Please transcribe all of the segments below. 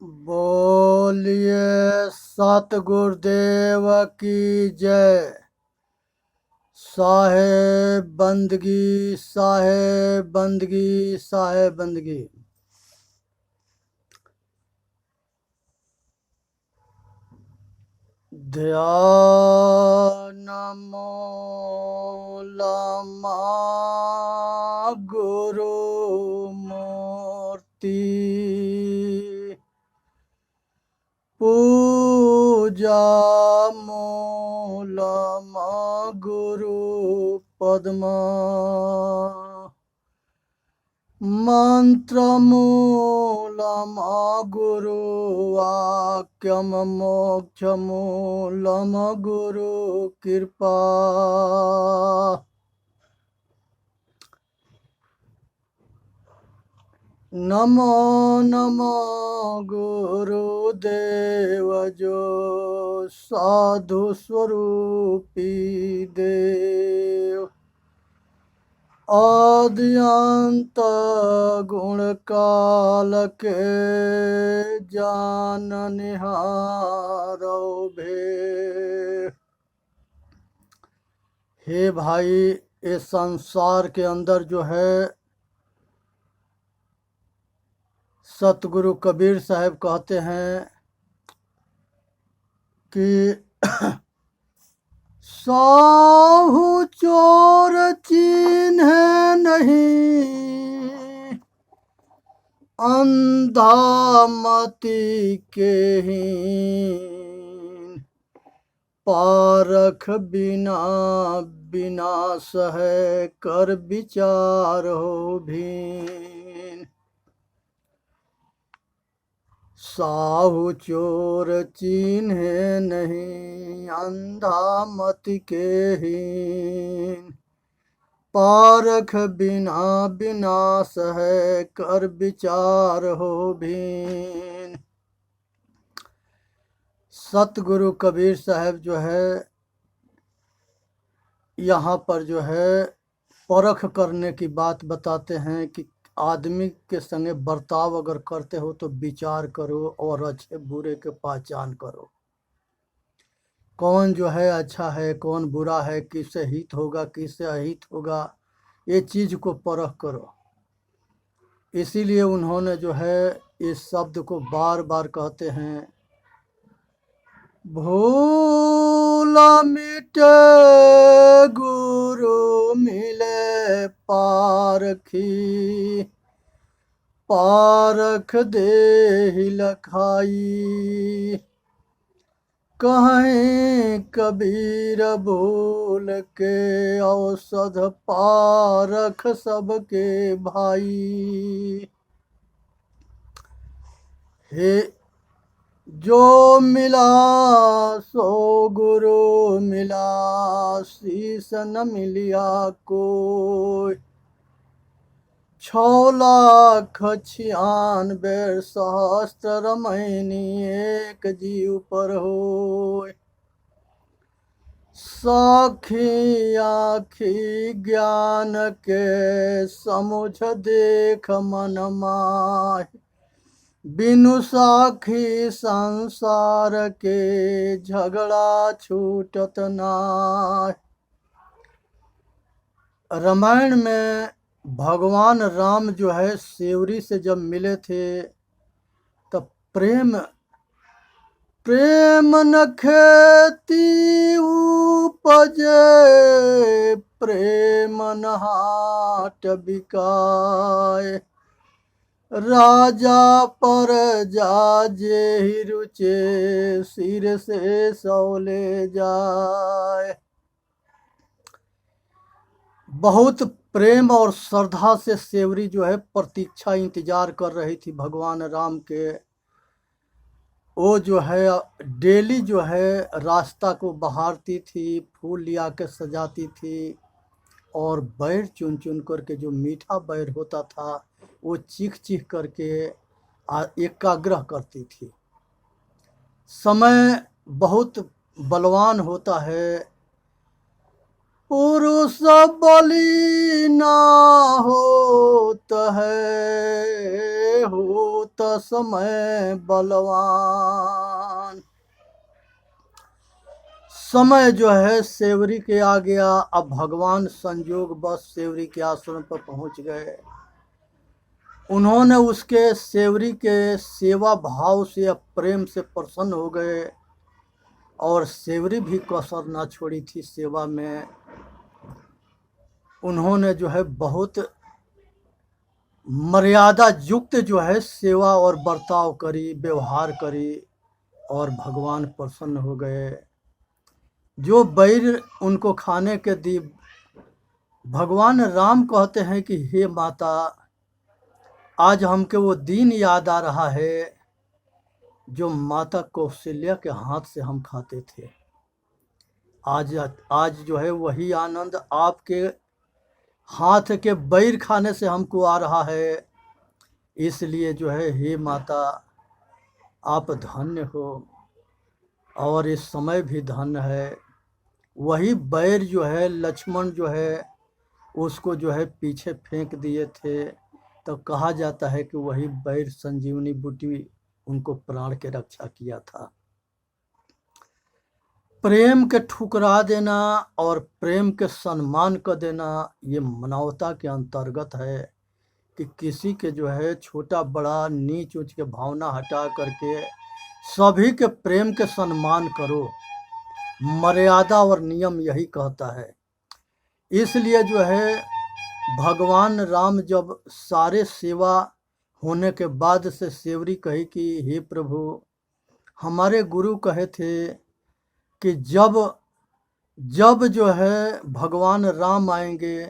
बोलिए सतगुरुदेव की जय। साहेब बंदगी, साहेब बंदगी, साहेब बंदगी। ध्यान मूलमा गुरु मूर्ति, पूजा मूलमा गुरु पद्मा, मंत्र मूलमा गुरु वाक्यम, मोक्ष मूलम गुरु कृपा। नमो नमो गुरुदेव जो साधु स्वरूपी देव, आद्यंत गुण काल के जान निहारो भे। हे भाई, इस संसार के अंदर जो है सतगुरु कबीर साहब कहते हैं कि साहू चोर चिन्ह नहीं, अंधा मति के हीन, पारख बिना विनाश है, कर विचार हो भीन। साहू चोर चिन्ह नहीं, अंधा मति के हीन, पारख बिना विनाश है, कर विचार हो भीन। सतगुरु कबीर साहब जो है यहाँ पर जो है परख करने की बात बताते हैं कि आदमी के संगे बर्ताव अगर करते हो तो विचार करो और अच्छे बुरे के पहचान करो। कौन जो है अच्छा है, कौन बुरा है, किससे हित होगा, किससे अहित होगा, ये चीज को परख करो। इसीलिए उन्होंने जो है इस शब्द को बार बार कहते हैं, भूल मिटे गुरु मिले पारखी, पारख देहि लखाई। कहीं कबीर भूल के औषध, पारख सबके भाई। हे जो मिला सो गुरु मिला, शीस न मिलिया कोई। 6,96,000 सहस्त्र रमैनी, एक जीव पर होय। साखी आखी ज्ञान के समुझ देख मन माहि, बिनु साखी संसार के झगड़ा छूटत नाहि। रामायण में भगवान राम जो है सेवरी से जब मिले थे तब प्रेम न खेती उपजे, प्रेम न हाट बिकाए। राजा पर जाजे ही रुचे, सिर से सौले जाए। बहुत प्रेम और श्रद्धा से सेवरी जो है प्रतीक्षा इंतजार कर रही थी भगवान राम के। वो जो है डेली जो है रास्ता को बहारती थी, फूल लिया के सजाती थी और बैर चुन चुन करके जो मीठा बैर होता था वो चीख चीख करके एकाग्रह करती थी। समय बहुत बलवान होता है, पुरुष बलि ना होता है, होत भक्त समय बलवान। समय जो है सेवरी के आ गया। अब भगवान संयोग बस सेवरी के आश्रम पर पहुंच गए। उन्होंने उसके सेवरी के सेवा भाव से प्रेम से प्रसन्न हो गए और सेवरी भी कसर ना छोड़ी थी सेवा में। उन्होंने जो है बहुत मर्यादा युक्त जो है सेवा और बर्ताव करी, व्यवहार करी और भगवान प्रसन्न हो गए। जो बैर उनको खाने के दी, भगवान राम कहते हैं कि हे माता, आज हमके वो दिन याद आ रहा है जो माता कौशल्या के हाथ से हम खाते थे। आज जो है वही आनंद आपके हाथ के बैर खाने से हमको आ रहा है। इसलिए जो है हे माता, आप धन्य हो और इस समय भी धन्य है। वही बैर जो है लक्ष्मण जो है उसको जो है पीछे फेंक दिए थे, तो कहा जाता है कि वही बैर संजीवनी बूटी उनको प्राण के रक्षा किया था। प्रेम के ठुकरा देना और प्रेम के सम्मान कर देना ये मानवता के अंतर्गत है कि किसी के जो है छोटा बड़ा नीच ऊंच के भावना हटा करके सभी के प्रेम के सम्मान करो। मर्यादा और नियम यही कहता है। इसलिए जो है भगवान राम जब सारे सेवा होने के बाद से सेवरी कही कि हे प्रभु, हमारे गुरु कहे थे कि जब जो है भगवान राम आएंगे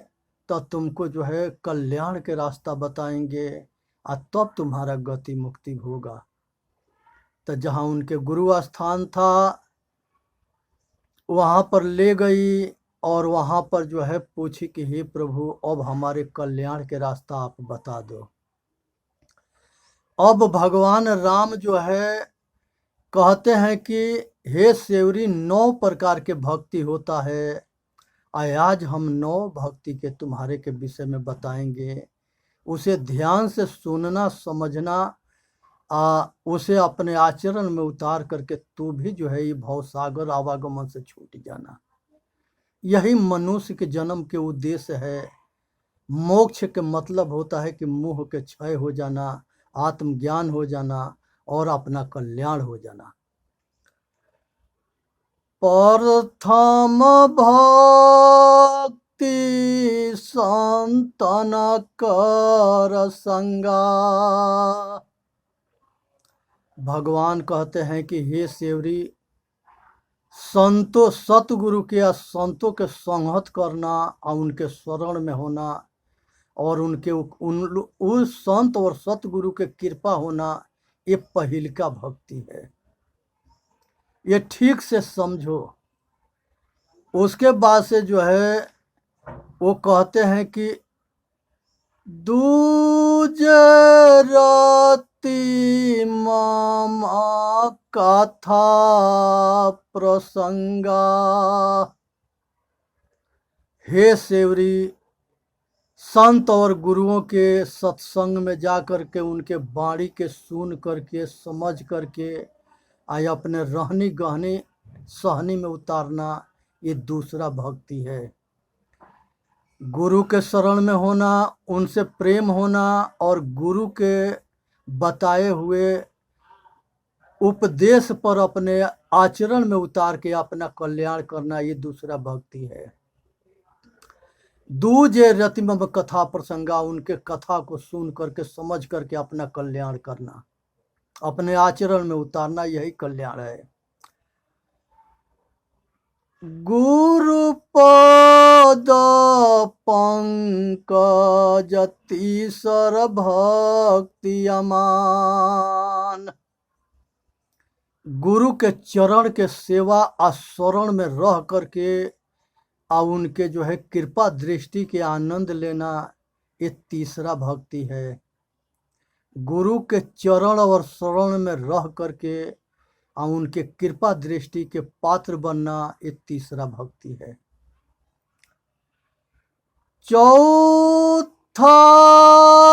तो तुमको जो है कल्याण के रास्ता बताएंगे और तब तुम्हारा गति मुक्ति होगा। तो जहाँ उनके गुरु स्थान था वहाँ पर ले गई और वहाँ पर जो है पूछी कि हे प्रभु, अब हमारे कल्याण के रास्ता आप बता दो। अब भगवान राम जो है कहते हैं कि हे सेवरी, 9 प्रकार के भक्ति होता है। आज हम 9 भक्ति के तुम्हारे के विषय में बताएंगे। उसे ध्यान से सुनना, समझना, उसे अपने आचरण में उतार करके तू भी जो है ये भवसागर आवागमन से छूट जाना। यही मनुष्य के जन्म के उद्देश्य है। मोक्ष के मतलब होता है कि मोह के क्षय हो जाना, आत्मज्ञान हो जाना और अपना कल्याण हो जाना। प्रथम भक्ति संतन कर संगा। भगवान कहते हैं कि हे सेवरी, संतों सतगुरु के या संतों के संगत करना और उनके शरण में होना और उस संत और सतगुरु के कृपा होना, ये पहिलका भक्ति है। ये ठीक से समझो। उसके बाद से जो है वो कहते हैं कि दूजे रति मामा कथा प्रसंगा। हे सेवरी, संत और गुरुओं के सत्संग में जा करके उनके वाणी के सुन करके समझ करके अपने रहनी गहनी सहनी में उतारना, ये दूसरा भक्ति है। गुरु के शरण में होना, उनसे प्रेम होना और गुरु के बताए हुए उपदेश पर अपने आचरण में उतार के अपना कल्याण करना, ये दूसरा भक्ति है। दूजे रतिम कथा प्रसंगा, उनके कथा को सुन करके समझ करके अपना कल्याण करना, अपने आचरण में उतारना, यही कल्याण है। गुरु पद पंकज तीसर भक्ति अमान। गुरु के चरण के सेवा आचरण में रह करके और उनके जो है कृपा दृष्टि के आनंद लेना, ये तीसरा भक्ति है। गुरु के चरण और शरण में रह करके और उनके कृपा दृष्टि के पात्र बनना, ये तीसरा भक्ति है। चौथा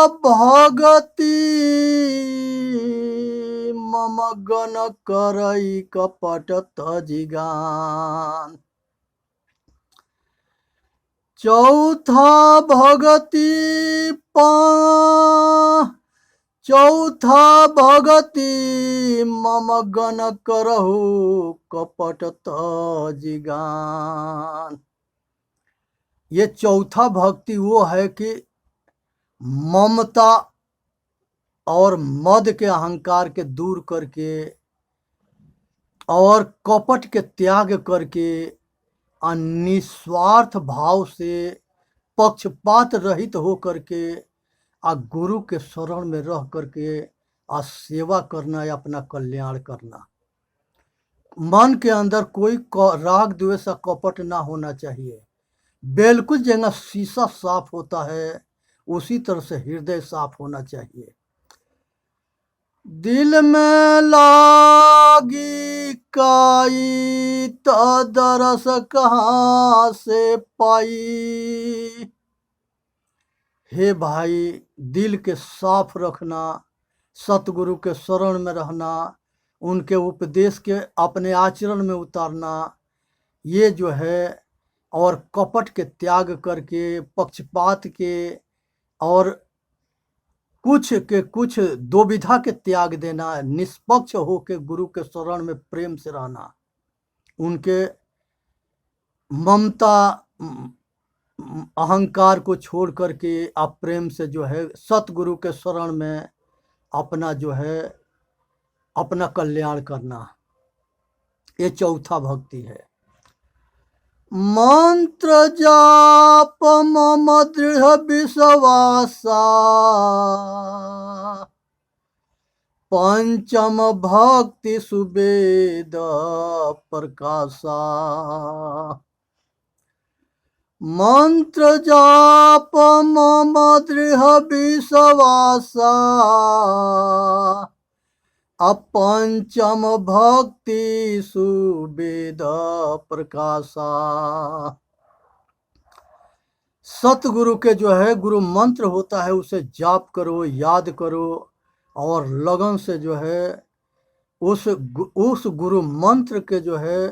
भक्ति मम गण करई कपट तजिगान। चौथा भगति चौथा भगति मम गण करहु कपट तजिगान। ये चौथा भक्ति वो है कि ममता और मद के अहंकार के दूर करके और कपट के त्याग करके निस्वार्थ भाव से पक्षपात रहित हो करके गुरु के शरण में रह करके सेवा करना या अपना कल्याण करना। मन के अंदर कोई राग द्वेष कपट ना होना चाहिए। बिल्कुल जगह शीशा साफ होता है उसी तरह से हृदय साफ होना चाहिए। दिल में लागी काई दरस कहाँ से पाई। हे भाई, दिल के साफ रखना, सतगुरु के शरण में रहना, उनके उपदेश के अपने आचरण में उतारना, ये जो है, और कपट के त्याग करके पक्षपात के और कुछ दुविधा के त्याग देना, निष्पक्ष होकर गुरु के शरण में प्रेम से रहना, उनके ममता अहंकार को छोड़ करके आप प्रेम से जो है सतगुरु के शरण में अपना जो है अपना कल्याण करना, ये चौथा भक्ति है। मंत्र जाप मम दृढ़ विश्वासा, पंचम भक्ति सुवेद प्रकाशा। मंत्र जाप मम दृढ़ विश्वासा, अपंचम भक्ति सुवेद प्रकाशा। सतगुरु के जो है गुरु मंत्र होता है उसे जाप करो, याद करो और लगन से जो है उस गुरु मंत्र के जो है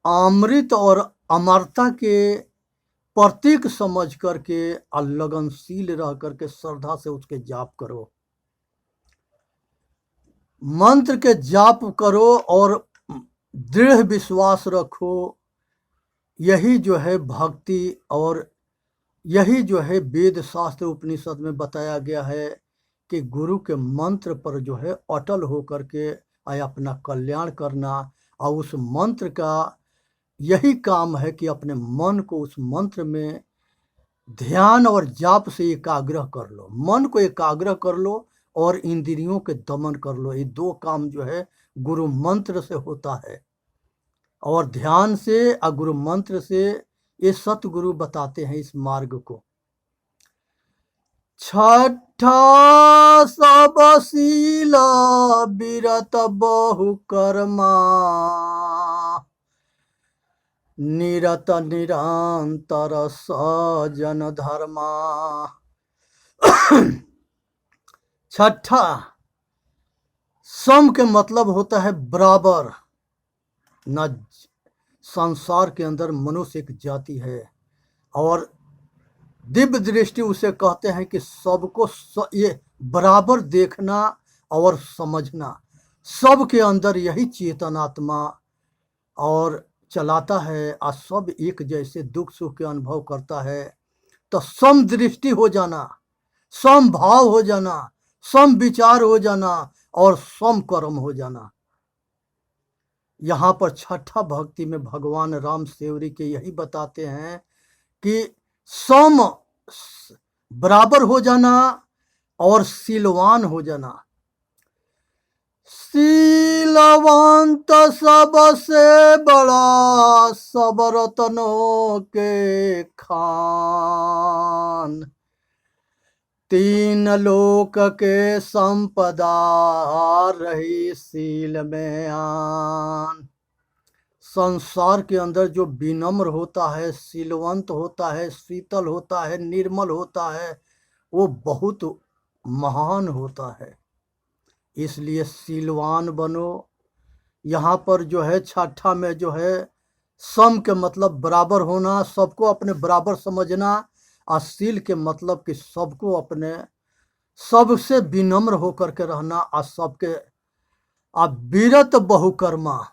अमृत और अमरता के प्रतीक समझ करके लगनशील रह करके श्रद्धा से उसके जाप करो। मंत्र के जाप करो और दृढ़ विश्वास रखो। यही जो है भक्ति और यही जो है वेद शास्त्र उपनिषद में बताया गया है कि गुरु के मंत्र पर जो है अटल होकर के अपना कल्याण करना। और उस मंत्र का यही काम है कि अपने मन को उस मंत्र में ध्यान और जाप से एकाग्र कर लो, मन को एकाग्र कर लो और इंद्रियों के दमन कर लो। ये दो काम जो है गुरु मंत्र से होता है और ध्यान से और गुरु मंत्र से ये सतगुरु बताते हैं इस मार्ग को। छठा सबशील विरत बहु कर्मा, निरत निरंतर सजन धर्मा। छठा सम के मतलब होता है बराबर। न संसार के अंदर मनुष्य एक जाति है और दिव्य दृष्टि उसे कहते हैं कि सबको ये बराबर देखना और समझना। सब के अंदर यही चेतनात्मा और चलाता है और सब एक जैसे दुख सुख के अनुभव करता है। तो सम दृष्टि हो जाना, सम भाव हो जाना, सम विचार हो जाना और सम कर्म हो जाना। यहाँ पर छठा भक्ति में भगवान राम सेवरी के यही बताते हैं कि सम बराबर हो जाना और शीलवान हो जाना। शीलवंत सबसे बड़ा सब रत्नों के खान, तीन लोक के संपदा रही शील में आन। संसार के अंदर जो विनम्र होता है, शीलवंत होता है, शीतल होता है, निर्मल होता है, वो बहुत महान होता है। इसलिए शीलवान बनो। यहाँ पर जो है छठा में जो है सम के मतलब बराबर होना, सबको अपने बराबर समझना, और शील के मतलब कि सबको अपने सबसे विनम्र होकर के रहना, और सबके विरत बहुकर्मा,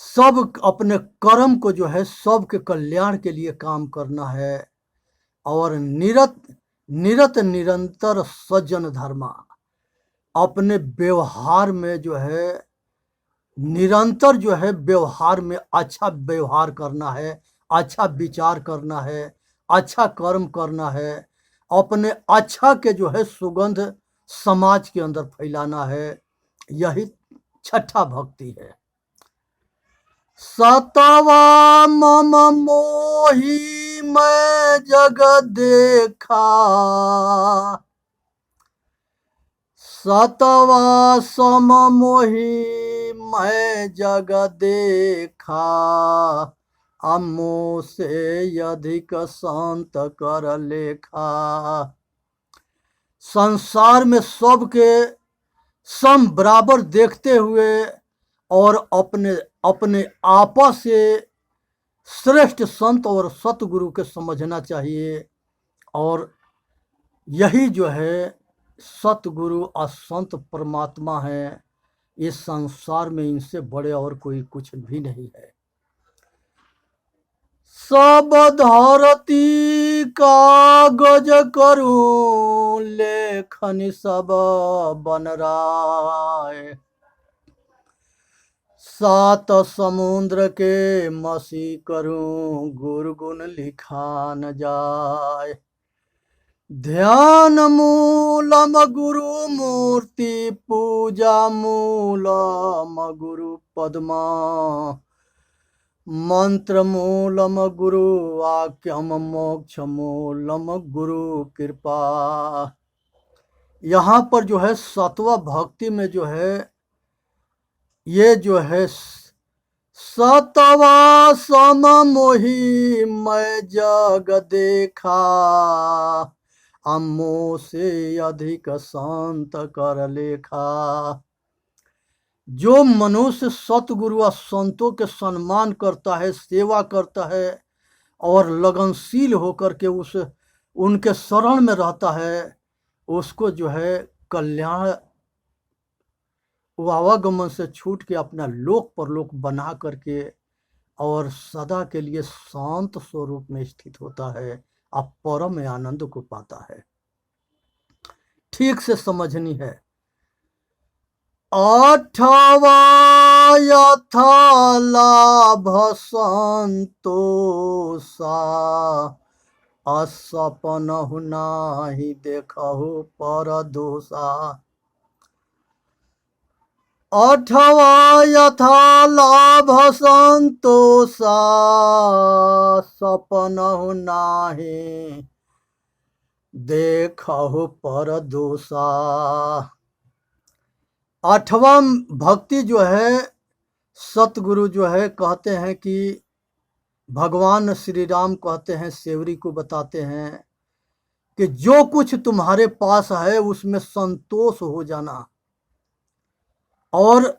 सब अपने कर्म को जो है सबके कल्याण के लिए काम करना है। और निरत निरंतर सज्जन धर्मा, अपने व्यवहार में जो है निरंतर जो है व्यवहार में अच्छा व्यवहार करना है, अच्छा विचार करना है, अच्छा कर्म करना है, अपने अच्छा के जो है सुगंध समाज के अंदर फैलाना है। यही छठा भक्ति है। सतवा मम मोही मैं जग देखा, सतवा सम मोही मैं जग देखा, अमो से अधिक संत कर लेखा। संसार में सबके सम बराबर देखते हुए और अपने अपने आपस से श्रेष्ठ संत और सतगुरु के समझना चाहिए। और यही जो है सतगुरु और संत परमात्मा है। इस संसार में इनसे बड़े और कोई कुछ भी नहीं है। सब धरती कागज करूं लेखन सब बन राय, सात समुद्र के मसी करूं गुरु गुण लिखा न जाए। ध्यान मूलम गुरु मूर्ति पूजा मूलम गुरु पद्मा, मंत्र मूलम गुरु वाक्यम मोक्ष मूलम गुरु कृपा। यहाँ पर जो है सत्व भक्ति में जो है ये जो है सतवा सम मोही मैं जग देखा, अम्मो से अधिक संत कर लेखा। जो मनुष्य सतगुरु और संतों के सम्मान करता है, सेवा करता है और लगनशील होकर के उनके शरण में रहता है, उसको जो है कल्याण आवागमन से छूट के अपना लोक परलोक बना करके और सदा के लिए शांत स्वरूप में स्थित होता है, अब परम आनंद को पाता है। ठीक से समझनी है। अठवा यथा लाभ संतोषा, असपन नाही देखहु पर दोषा। अठवा यथा लाभ संतोषा, सपन नाही देखहु पर दोषा। आठवां भक्ति जो है सतगुरु जो है कहते हैं कि भगवान श्री राम कहते हैं, सेवरी को बताते हैं कि जो कुछ तुम्हारे पास है उसमें संतोष हो जाना, और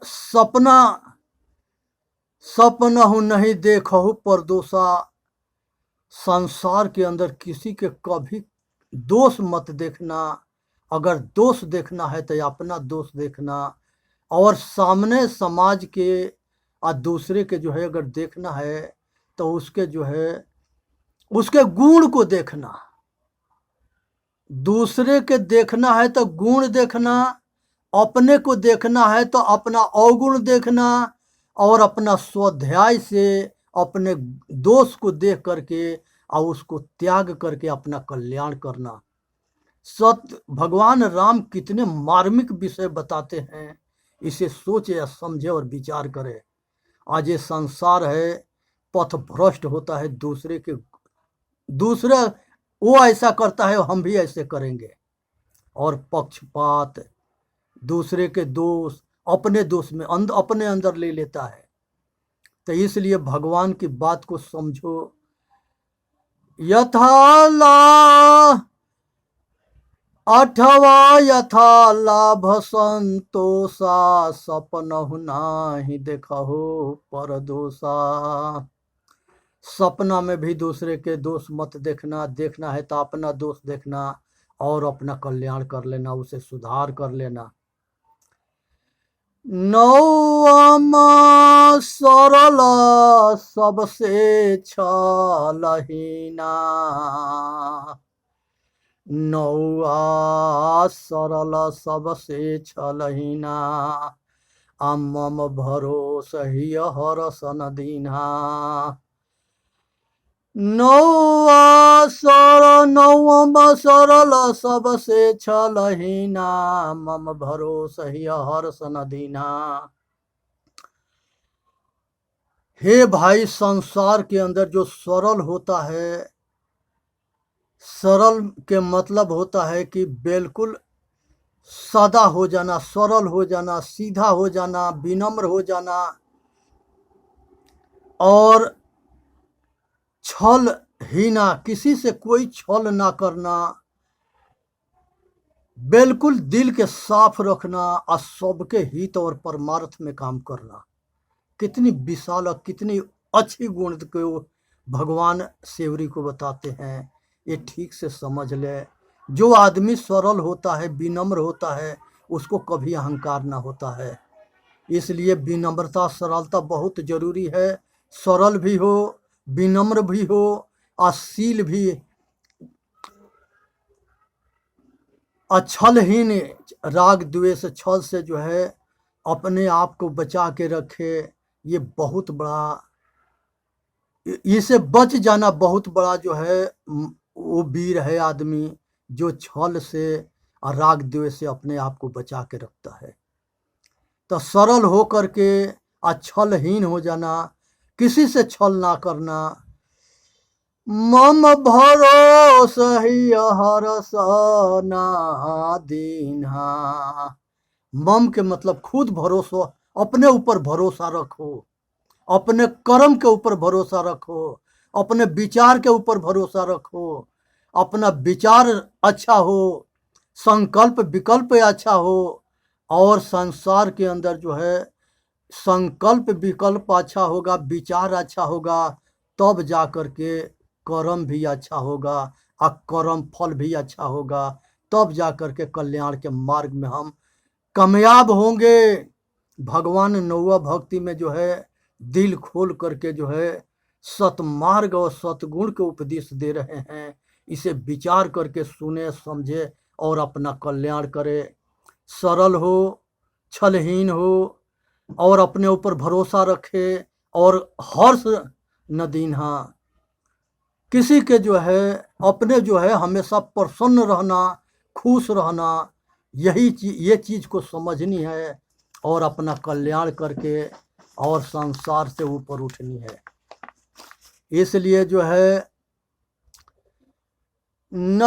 सपनहु नहीं देखहु परदोषा। संसार के अंदर किसी के कभी दोष मत देखना। अगर दोष देखना है तो अपना दोष देखना, और सामने समाज के और दूसरे के जो है अगर देखना है तो उसके जो है उसके गुण को देखना। दूसरे के देखना है तो गुण देखना, अपने को देखना है तो अपना अवगुण देखना, और अपना स्वाध्याय से अपने दोष को देख करके और उसको त्याग करके अपना कल्याण करना। भगवान राम कितने मार्मिक विषय बताते हैं, इसे सोचे या समझे और विचार करे। आज ये संसार है पथ भ्रष्ट होता है, दूसरा वो ऐसा करता है हम भी ऐसे करेंगे, और पक्षपात, दूसरे के दोष अपने दोष में अपने अंदर ले लेता है। तो इसलिए भगवान की बात को समझो। यथा अठवा यथा लाभ संतोषा सपनहु नाही देखहो पर दोषा। सपना में भी दूसरे के दोष मत देखना, देखना है तो अपना दोष देखना और अपना कल्याण कर लेना, उसे सुधार कर लेना। नौमा सरल सबसे छलहीना, नौआ सरल सबसे छलहीना, मम भरोस हिय हरसन दीना। नौम सरल सबसे छलहीना, मम भरोस हिय हरसन दीना। हे भाई, संसार के अंदर जो सरल होता है, सरल के मतलब होता है कि बिल्कुल सादा हो जाना, सरल हो जाना, सीधा हो जाना, विनम्र हो जाना और छल हीना, किसी से कोई छल ना करना, बिल्कुल दिल के साफ रखना और सबके हित और परमार्थ में काम करना। कितनी विशाल और कितनी अच्छी गुण को भगवान शिवरी को बताते हैं, ये ठीक से समझ ले। जो आदमी सरल होता है, विनम्र होता है, उसको कभी अहंकार ना होता है। इसलिए विनम्रता सरलता बहुत जरूरी है। सरल भी हो, विनम्र भी हो, अशील भी, छलहीन, राग द्वेष छल से जो है अपने आप को बचा के रखे, ये बहुत बड़ा, इसे बच जाना बहुत बड़ा जो है वो वीर है आदमी, जो छल से और राग द्वेष से अपने आप को बचा के रखता है। तो सरल हो करके छलहीन हो जाना, किसी से छल ना करना। मम भरोस हिय हरसना दीन्हा। मम के मतलब खुद भरोसा, अपने ऊपर भरोसा रखो, अपने कर्म के ऊपर भरोसा रखो, अपने विचार के ऊपर भरोसा रखो। अपना विचार अच्छा हो, संकल्प विकल्प अच्छा हो, और संसार के अंदर जो है संकल्प विकल्प अच्छा होगा, विचार अच्छा होगा, तब जा कर के कर्म भी अच्छा होगा और कर्म फल भी अच्छा होगा, तब जा कर के कल्याण के मार्ग में हम कामयाब होंगे। भगवान नौवा भक्ति में जो है दिल खोल करके जो है सतमार्ग और सतगुण के उपदेश दे रहे हैं। इसे विचार करके सुने, समझे और अपना कल्याण करे। सरल हो, छलहीन हो और अपने ऊपर भरोसा रखे और हर्ष न दीन्हा। किसी के जो है अपने जो है हमेशा प्रसन्न रहना, खुश रहना, ये चीज को समझनी है और अपना कल्याण करके और संसार से ऊपर उठनी है। इसलिए जो है न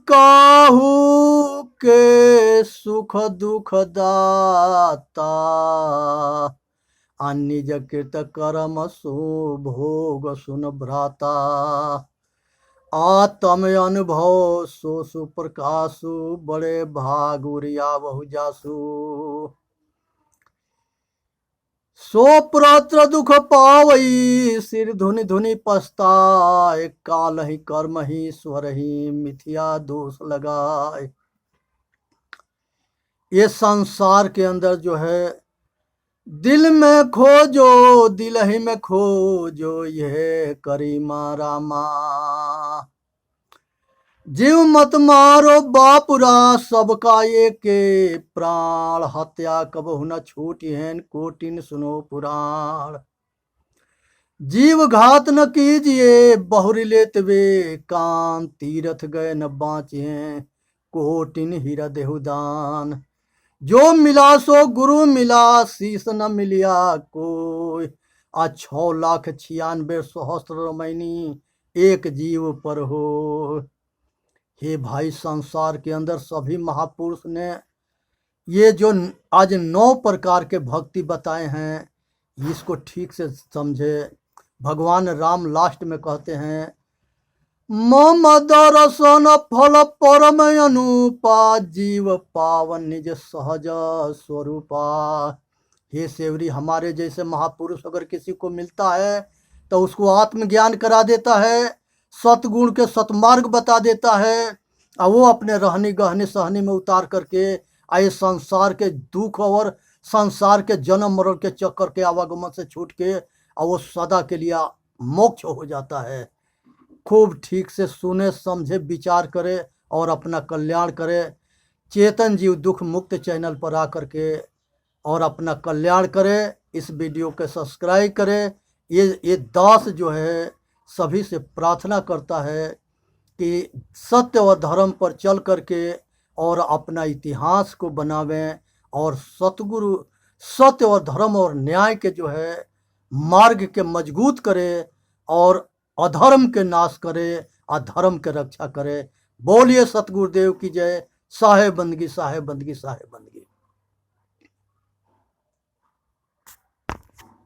काहू के सुख दुख दाता, निज कृत कर्म सो भोग सुन भ्राता। आत्म अनुभव सो सुप्रकाशु, बड़े भागुरिया बहु जासु। सो प्रत्र दुख पावई, सिर धुनि धुनि पछताए, काल ही कर्म ही स्वर ही मिथ्या दोष लगाए। ये संसार के अंदर जो है दिल में खोजो, दिल ही में खोजो, यह करीमा रामा। जीव मत मारो बापुरा, सबका ये के प्राण, हत्या कबहु न छूटी है, कोटिन सुनो पुराण। जीव घात न कीजिए, बहुरी लेत वे कान, तीरथ गए न बाँचे, कोटिन हीरा देहु दान। जो मिला सो गुरु मिला, शीस न मिलिया कोई, 6,96,000 सहस्त्र रमैनी, एक जीव पर हो। हे भाई, संसार के अंदर सभी महापुरुष ने ये जो आज 9 प्रकार के भक्ति बताए हैं, इसको ठीक से समझे। भगवान राम लास्ट में कहते हैं, मम दर्शन फल परम अनुपा जीव पावन निज सहज स्वरूपा। हे सेवरी, हमारे जैसे महापुरुष अगर किसी को मिलता है तो उसको आत्मज्ञान करा देता है, सतगुण के सतमार्ग बता देता है, और वो अपने रहनी गहनी सहनी में उतार करके आए संसार के दुख और संसार के जन्म मरण के चक्कर के आवागमन से छूट के और वो सदा के लिए मोक्ष हो जाता है। खूब ठीक से सुने, समझे, विचार करे और अपना कल्याण करे। चेतन जीव दुख मुक्त चैनल पर आकर के और अपना कल्याण करे। इस वीडियो को सब्सक्राइब करे। ये दास जो है सभी से प्रार्थना करता है कि सत्य और धर्म पर चल करके और अपना इतिहास को बनावें और सतगुरु सत्य और धर्म और न्याय के जो है मार्ग के मजबूत करे और अधर्म के नाश करे, अधर्म के रक्षा करे। बोलिए सतगुरुदेव की जय। साहेब बंदगी, साहेब बंदगी, साहेब बंदगी।